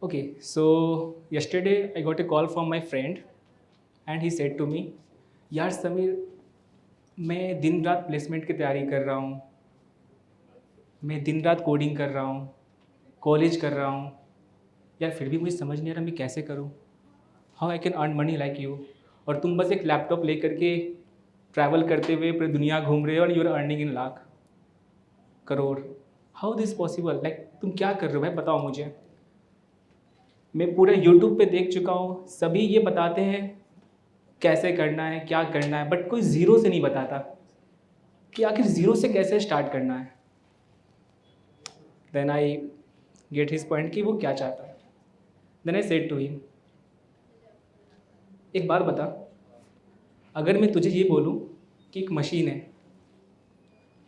Okay, so yesterday I got a call from my friend and he said to me, यार समीर, मैं दिन रात placement की तैयारी कर रहा हूँ, मैं दिन रात कोडिंग कर रहा हूँ, कॉलेज कर रहा हूँ, यार फिर भी मुझे समझ नहीं आ रहा मैं कैसे करूँ, how I can earn money like you. और तुम बस एक लैपटॉप लेकर के ट्रैवल करते हुए पूरी दुनिया घूम रहे हो और you are earning in lakh crore. How this possible, like तुम क्या कर रहे हो भाई, बताओ मुझे। मैं पूरे यूट्यूब पे देख चुका हूँ, सभी ये बताते हैं कैसे करना है, क्या करना है, बट कोई ज़ीरो से नहीं बताता कि आखिर ज़ीरो से कैसे स्टार्ट करना है। Then I get his point कि वो क्या चाहता है। Then I said to him, एक बात बता, अगर मैं तुझे ये बोलूँ कि एक मशीन है,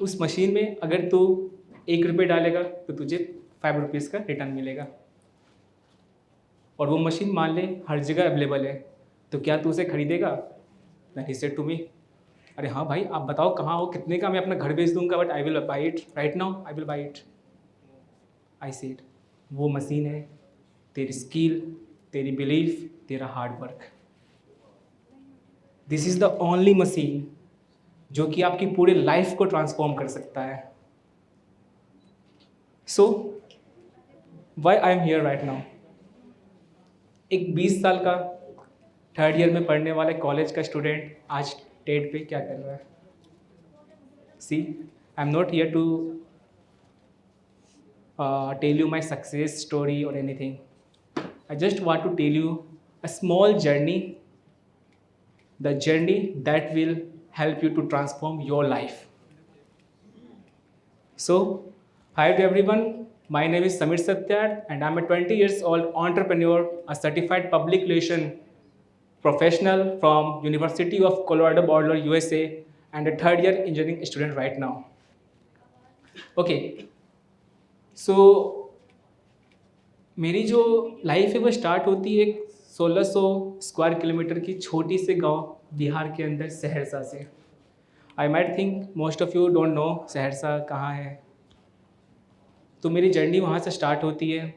उस मशीन में अगर तू 1 रुपये डालेगा तो तुझे 5 रुपीज़ का रिटर्न मिलेगा, और वो मशीन मान ले हर जगह अवेलेबल है, तो क्या तू उसे खरीदेगा? Then he said to me, अरे हाँ भाई, आप बताओ कहाँ हो, कितने का, मैं अपना घर बेच दूंगा, but I will by it right now, I will by it. I said, वो मशीन है तेरी स्किल, तेरी बिलीफ, तेरा hard work. This is the only machine जो कि आपकी पूरे लाइफ को ट्रांसफॉर्म कर सकता है। So why I am here right now. एक 20 साल का 3rd ईयर में पढ़ने वाले कॉलेज का स्टूडेंट आज टेट पे क्या कर रहा है। See, I am not here to tell you my success story or anything. I just want to tell you a small journey, the journey that will help you to transform your life. So, hi to everyone. My name is Samir Satyat and I'm a 20 years old entrepreneur, a certified public relation professional from University of Colorado Boulder, USA, and a 3rd year engineering student right now. Okay. सो मेरी जो life है वो start होती है एक 1600 square kilometre की छोटी से गांव बिहार के अंदर सहरसा से। I might think most of you don't know Saharsa कहाँ है। तो मेरी जर्नी वहाँ से स्टार्ट होती है।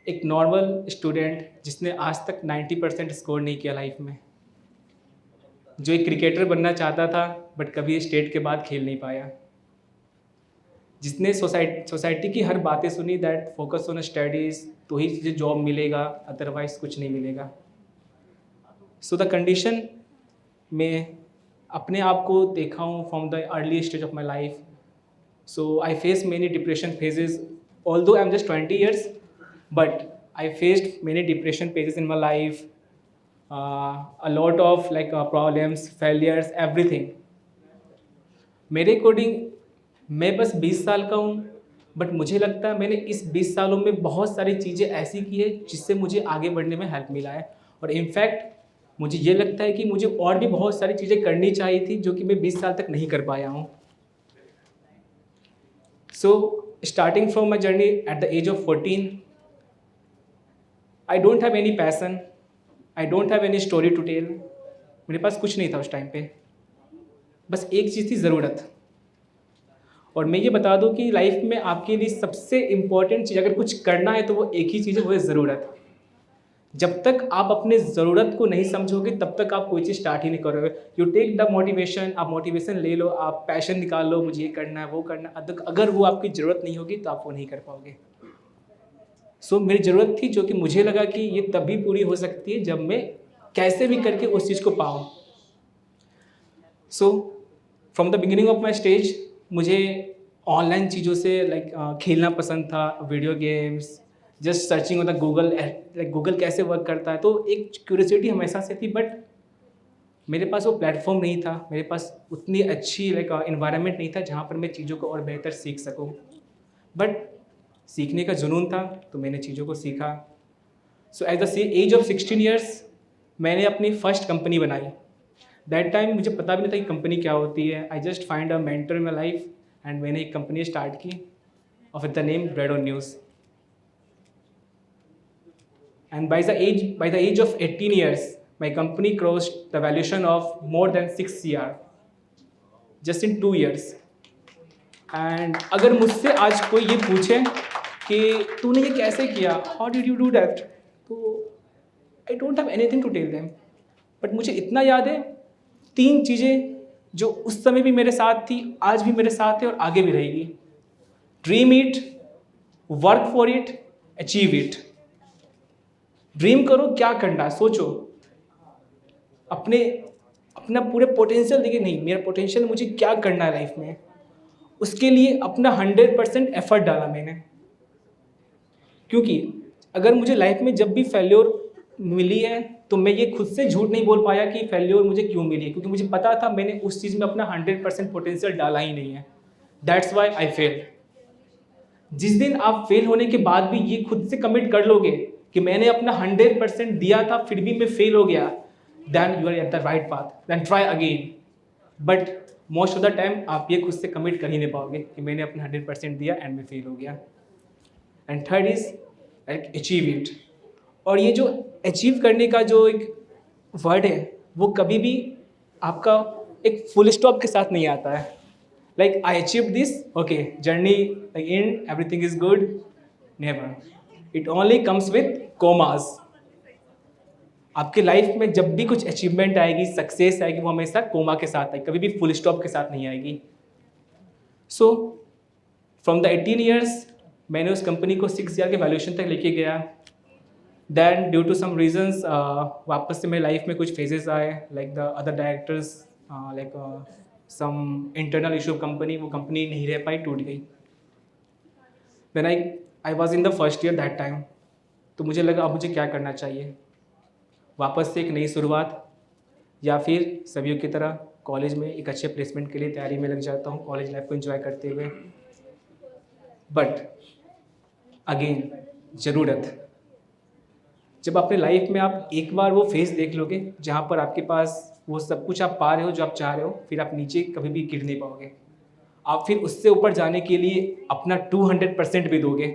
एक नॉर्मल स्टूडेंट जिसने आज तक 90% स्कोर नहीं किया लाइफ में, जो एक क्रिकेटर बनना चाहता था बट कभी स्टेट के बाद खेल नहीं पाया, जिसने सोसाइटी की हर बातें सुनी दैट फोकस ऑन स्टडीज़ तो ही तुझे जॉब मिलेगा, अदरवाइज कुछ नहीं मिलेगा। सो द कंडीशन में अपने आप को देखा हूँ from the early stage of my life. So I face many depression phases, although I am just 20 years, but I faced many depression phases in my life, a lot of like problems, failures, everything. मेरे according मैं बस 20 साल का हूँ, but मुझे लगता है मैंने इस 20 सालों में बहुत सारी चीज़ें ऐसी की है जिससे मुझे आगे बढ़ने में हेल्प मिला है। और इनफैक्ट मुझे ये लगता है कि मुझे और भी बहुत सारी चीज़ें करनी चाहिए थी जो कि मैं 20 साल तक नहीं कर पाया हूँ। So starting from my journey at the age of 14, I don't have any passion, I don't have any story to tell. मेरे पास कुछ नहीं था उस टाइम पे, बस एक चीज़ थी, ज़रूरत। और मैं ये बता दूं कि लाइफ में आपके लिए सबसे इम्पॉर्टेंट चीज़ अगर कुछ करना है तो वो एक ही चीज़ है, वो है ज़रूरत। जब तक आप अपने ज़रूरत को नहीं समझोगे तब तक आप कोई चीज़ स्टार्ट ही नहीं करोगे। यू टेक द मोटिवेशन, आप मोटिवेशन ले लो, आप पैशन निकाल लो, मुझे ये करना है वो करना है, अगर वो आपकी ज़रूरत नहीं होगी तो आप वो नहीं कर पाओगे। सो मेरी ज़रूरत थी जो कि मुझे लगा कि ये तभी पूरी हो सकती है जब मैं कैसे भी करके उस चीज़ को पाऊँ। So from the beginning of my stage मुझे ऑनलाइन चीज़ों से लाइक खेलना पसंद था, video games, just searching on the Google, like Google कैसे वर्क करता है, तो एक क्यूरियोसिटी हमेशा से थी। बट मेरे पास वो प्लेटफॉर्म नहीं था, मेरे पास उतनी अच्छी लाइक इन्वायरमेंट नहीं था जहाँ पर मैं चीज़ों को और बेहतर सीख सकूँ। बट सीखने का जुनून था तो मैंने चीज़ों को सीखा। So at the age of 16 years मैंने अपनी फर्स्ट कंपनी बनाई। दैट टाइम मुझे पता भी नहीं था कि कंपनी क्या होती है। I just find a mentor in my life and मैंने एक कंपनी स्टार्ट की of the name bread on news. And by the age of 18 years my company crossed the valuation of more than 6 CR just in 2 years। एंड अगर मुझसे आज कोई ये पूछे कि तूने ये कैसे किया, how did you do that. तो I don't have anything to tell them, but मुझे इतना याद है 3 चीज़ें जो उस समय भी मेरे साथ थी, आज भी मेरे साथ है और आगे भी रहेगी। Dream it, work for it, achieve it. Dream करो, क्या करना है सोचो, अपना पूरे पोटेंशियल देखिए, नहीं मेरा पोटेंशियल मुझे क्या करना है लाइफ में, उसके लिए अपना 100% एफर्ट डाला मैंने। क्योंकि अगर मुझे लाइफ में जब भी फेल्योर मिली है तो मैं ये खुद से झूठ नहीं बोल पाया कि फेल्योर मुझे क्यों मिली है, क्योंकि मुझे पता था मैंने उस चीज़ में अपना 100% पोटेंशियल डाला ही नहीं है। That's why I fail. जिस दिन आप फेल होने के बाद भी ये खुद से कमिट कर लोगे कि मैंने अपना 100% दिया था फिर भी मैं फेल हो गया, then you are at the right path, then try again. But most of the time आप ये खुद से कमिट कर ही नहीं पाओगे कि मैंने अपना 100% दिया एंड मैं फेल हो गया। And third is achieve it. और ये जो अचीव करने का जो एक वर्ड है वो कभी भी आपका एक फुल स्टॉप के साथ नहीं आता है। Like I achieve this, okay journey in everything is good, never. It only comes with commas. आपके लाइफ में जब भी कुछ अचीवमेंट आएगी, सक्सेस आएगी, वो हमेशा कोमा के साथ आएगी, कभी भी फुल स्टॉप के साथ नहीं आएगी। सो फ्रॉम द 18 ईयर्स मैंने उस कंपनी को 6 ईयर के वैल्यूएशन तक लेके गया। Then due to some reasons वापस से मेरी लाइफ में कुछ फेजेस आए, like the other directors, like some internal issue of company, वो कंपनी नहीं रह पाई, टूट गई। Then I was in the first year that time. तो मुझे लगा अब मुझे क्या करना चाहिए, वापस से एक नई शुरुआत, या फिर सभी की तरह कॉलेज में एक अच्छे प्लेसमेंट के लिए तैयारी में लग जाता हूँ, कॉलेज लाइफ को एंजॉय करते हुए। बट अगेन ज़रूरत, जब अपने लाइफ में आप एक बार वो फेज देख लोगे जहाँ पर आपके पास वो सब कुछ आप पा रहे हो जो आप चाह रहे हो, फिर आप नीचे कभी भी गिर नहीं पाओगे। आप फिर उससे ऊपर जाने के लिए अपना 200% भी दोगे।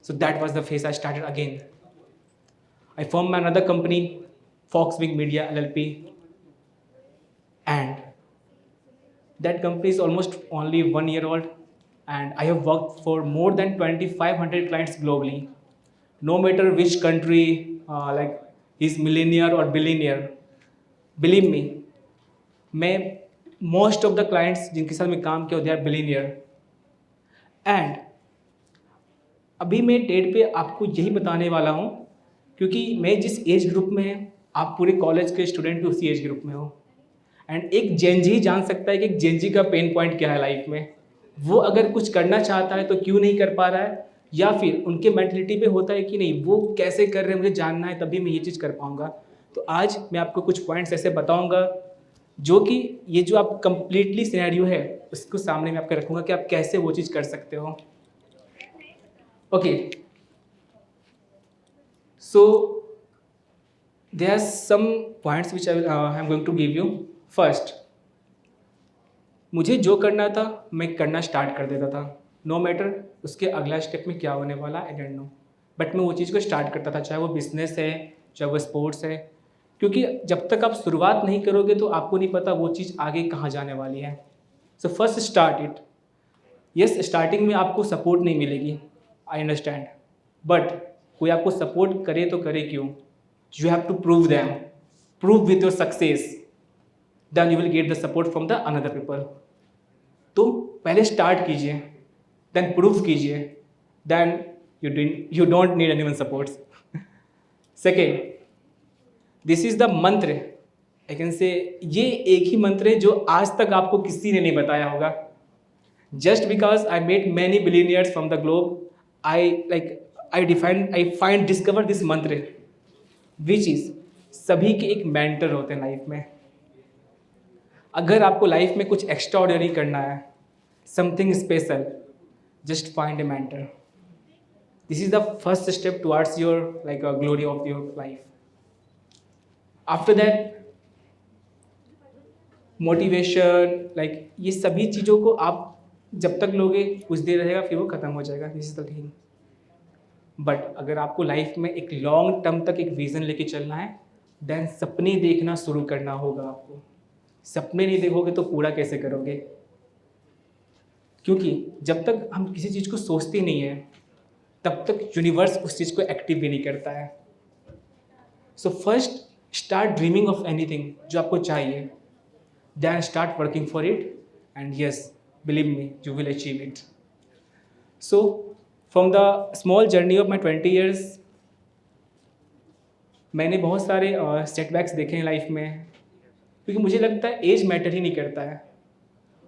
So that was the phase I started again. I formed another company, Foxwing Media LLP, and that company is almost only 1 year old, and I have worked for more than 2,500 clients globally. No matter which country, like he's millionaire or billionaire, believe me, मैं most of the clients जिनके साथ मैं काम किया they are billionaire. And अभी मैं date पे आपको यही बताने वाला हूँ, क्योंकि मैं जिस एज ग्रुप में है, आप पूरे कॉलेज के स्टूडेंट भी उसी एज ग्रुप में हो। एंड एक जेनजी जान सकता है कि एक जेनजी का पेन पॉइंट क्या है लाइफ में। वो अगर कुछ करना चाहता है तो क्यों नहीं कर पा रहा है, या फिर उनके मेंटलिटी पे होता है कि नहीं वो कैसे कर रहे हैं, मुझे जानना है तभी मैं ये चीज़ कर पाऊँगा। तो आज मैं आपको कुछ पॉइंट्स ऐसे बताऊँगा जो कि ये जो आप कंप्लीटली सिनेरियो है उसको सामने में आपको रखूँगा कि आप कैसे वो चीज़ कर सकते हो। Okay, so there are some points which I'm going to give you. First, मुझे जो करना था मैं करना स्टार्ट कर देता था, नो मैटर उसके अगला स्टेप में क्या होने वाला आई डोंट नो, बट मैं वो चीज़ को स्टार्ट करता था, चाहे वो बिजनेस है चाहे वो स्पोर्ट्स है। क्योंकि जब तक आप शुरुआत नहीं करोगे तो आपको नहीं पता वो चीज़ आगे कहाँ जाने वाली है। So first start it. Yes, starting में आपको सपोर्ट नहीं मिलेगी, आई अंडरस्टैंड, बट कोई आपको सपोर्ट करे तो करे क्यों, you have to prove them, prove with your success, then you will get the support from the another people. तो पहले स्टार्ट कीजिए, देन प्रूव कीजिए, then you don't need anyone supports. Second, this is the mantra, I can say ये एक ही मंत्र है जो आज तक आपको किसी ने नहीं बताया होगा। Just because I met many billionaires from the globe, I find discover this मंत्र विच इज सभी के एक मेंटर होते हैं लाइफ में। अगर आपको लाइफ में कुछ एक्स्ट्राऑर्डिनरी करना है, something special, just find A mentor. This is the first step towards your like glory of your life. After that motivation, like ये सभी चीज़ों को आप जब तक लोगे कुछ देर रहेगा फिर वो ख़त्म हो जाएगा, this is the thing. But अगर आपको लाइफ में एक लॉन्ग टर्म तक एक विज़न लेके चलना है, देन सपने देखना शुरू करना होगा आपको। सपने नहीं देखोगे तो पूरा कैसे करोगे, क्योंकि जब तक हम किसी चीज़ को सोचते नहीं हैं तब तक यूनिवर्स उस चीज़ को एक्टिव भी नहीं करता है. So first start dreaming of anything जो आपको चाहिए, then start working for it, and yes, believe me, you will achieve it. So from the small journey of my 20 years, मैंने बहुत सारे सेटबैक्स देखे हैं लाइफ में, क्योंकि मुझे लगता है एज मैटर ही नहीं करता है.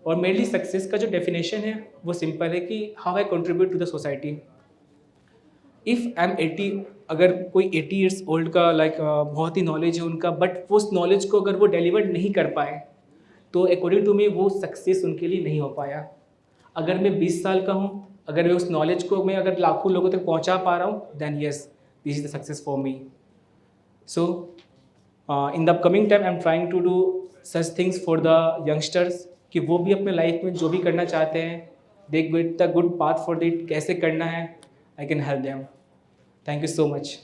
और मेरे लिए सक्सेस का जो डेफिनेशन है वो सिंपल है कि how I contribute to the society. If I am 80, अगर कोई 80 ईयर्स ओल्ड का बहुत ही नॉलेज है उनका, बट वो उस नॉलेज को अगर वो डिलीवर नहीं कर पाए, तो अकॉर्डिंग टू मी वो सक्सेस उनके लिए नहीं हो पाया. अगर मैं 20 साल का हूँ, अगर मैं उस नॉलेज को मैं अगर लाखों लोगों तक पहुँचा पा रहा हूँ, then yes, this is the success for me. So in the upcoming time I am trying to do such things for the youngsters, कि वो भी अपने लाइफ में जो भी करना चाहते हैं, they get the good path for it, कैसे करना है, I can help them. Thank you so much.